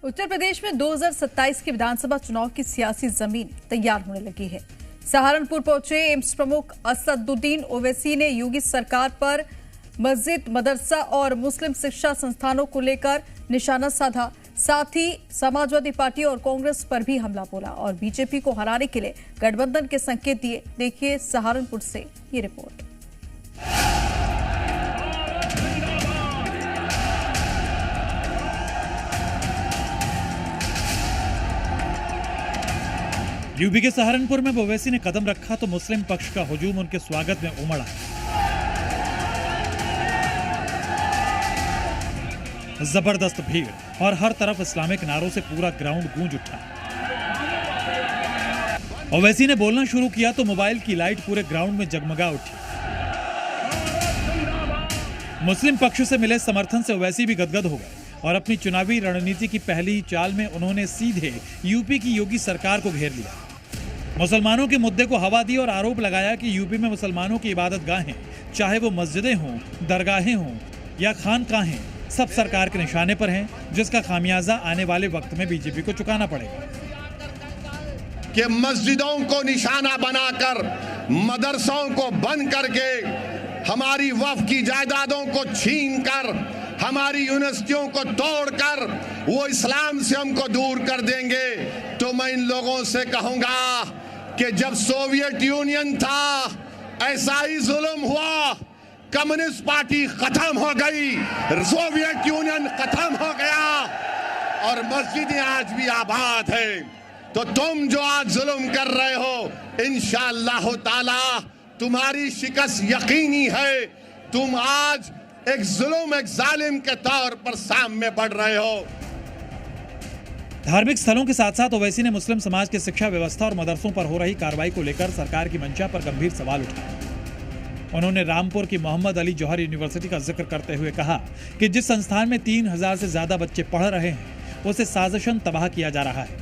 उत्तर प्रदेश में 2027 के विधानसभा चुनाव की सियासी जमीन तैयार होने लगी है। सहारनपुर पहुंचे एम्स प्रमुख असदुद्दीन ओवैसी ने योगी सरकार पर मस्जिद, मदरसा और मुस्लिम शिक्षा संस्थानों को लेकर निशाना साधा। साथ ही समाजवादी पार्टी और कांग्रेस पर भी हमला बोला और बीजेपी को हराने के लिए गठबंधन के संकेत दिए। देखिए सहारनपुर से ये रिपोर्ट। यूपी के सहारनपुर में ओवैसी ने कदम रखा तो मुस्लिम पक्ष का हुजूम उनके स्वागत में उमड़ा। जबरदस्त भीड़ और हर तरफ इस्लामिक नारों से पूरा ग्राउंड गूंज उठा। ओवैसी ने बोलना शुरू किया तो मोबाइल की लाइट पूरे ग्राउंड में जगमगा उठी। मुस्लिम पक्ष से मिले समर्थन से ओवैसी भी गदगद हो गए और अपनी चुनावी रणनीति की पहली चाल में उन्होंने सीधे यूपी की योगी सरकार को घेर लिया। मुसलमानों के मुद्दे को हवा दी और आरोप लगाया कि यूपी में मुसलमानों की इबादत गाहें, चाहे वो मस्जिदें हों, दरगाहें हों या खानकाहें, सब सरकार के निशाने पर हैं, जिसका खामियाजा आने वाले वक्त में बीजेपी को चुकाना पड़ेगा। कि मस्जिदों को निशाना बनाकर, मदरसों को बंद करके, हमारी वक्फ की जायदादों को छीनकर, हमारी यूनिवर्सिटियों को तोड़कर वो इस्लाम से हमको दूर कर देंगे, तो मैं इन लोगों से कहूंगा कि जब सोवियत यूनियन था ऐसा ही जुल्म हुआ। कम्युनिस्ट पार्टी खत्म हो गई, सोवियत यूनियन खत्म हो गया और मस्जिदें आज भी आबाद है। तो तुम जो आज जुल्म कर रहे हो, इंशाअल्लाह ताला तुम्हारी शिकस्त यकीनी है। तुम आज एक जुल्म, एक जालिम के तौर पर सामने बढ़ रहे हो। धार्मिक स्थलों के साथ साथ ओवैसी ने मुस्लिम समाज की शिक्षा व्यवस्था और मदरसों पर हो रही कार्रवाई को लेकर सरकार की मंशा पर गंभीर सवाल उठाए। उन्होंने रामपुर की मोहम्मद अली जौहर यूनिवर्सिटी का जिक्र करते हुए कहा कि जिस संस्थान में 3000 से ज्यादा बच्चे पढ़ रहे हैं, उसे साजिशन तबाह किया जा रहा है।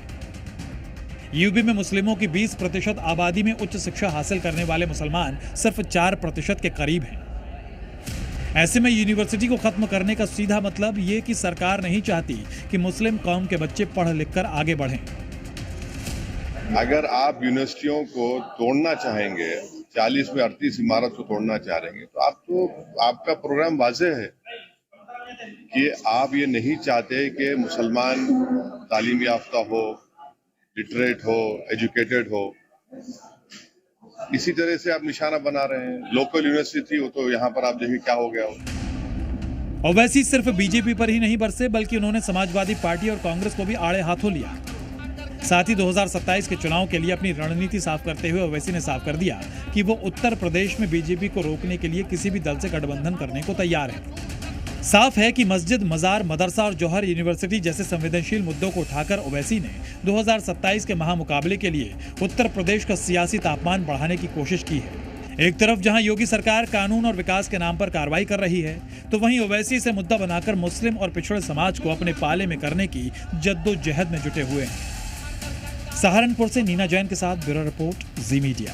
यूपी में मुस्लिमों की 20% आबादी में उच्च शिक्षा हासिल करने वाले मुसलमान सिर्फ 4% के करीब हैं। ऐसे में यूनिवर्सिटी को खत्म करने का सीधा मतलब ये कि सरकार नहीं चाहती कि मुस्लिम कौम के बच्चे पढ़ लिख कर आगे बढ़ें। अगर आप यूनिवर्सिटियों को तोड़ना चाहेंगे, 40 में 38 इमारत को तोड़ना चाह रहे हैं, तो आपका प्रोग्राम वाज़ेह है कि आप ये नहीं चाहते कि मुसलमान तालीम याफ्ता हो, लिटरेट हो, एजुकेटेड हो। इसी तरह से आप निशाना बना रहे हैं। लोकल यूनिवर्सिटी थी वो, तो यहाँ पर आप देखिए क्या हो गया हो। ओवैसी सिर्फ बीजेपी पर ही नहीं बरसे, बल्कि उन्होंने समाजवादी पार्टी और कांग्रेस को भी आड़े हाथों लिया। साथ ही 2027 के चुनाव के लिए अपनी रणनीति साफ करते हुए ओवैसी ने साफ कर दिया कि वो उत्तर प्रदेश में बीजेपी को रोकने के लिए किसी भी दल से गठबंधन करने को तैयार है। साफ है कि मस्जिद, मजार, मदरसा और जौहर यूनिवर्सिटी जैसे संवेदनशील मुद्दों को उठाकर ओवैसी ने 2027 के महामुकाबले के लिए उत्तर प्रदेश का सियासी तापमान बढ़ाने की कोशिश की है। एक तरफ जहां योगी सरकार कानून और विकास के नाम पर कार्रवाई कर रही है, तो वहीं ओवैसी से मुद्दा बनाकर मुस्लिम और पिछड़े समाज को अपने पाले में करने की जद्दोजहद में जुटे हुए हैं। सहारनपुर से नीना जैन के साथ ब्यूरो रिपोर्ट, जी मीडिया।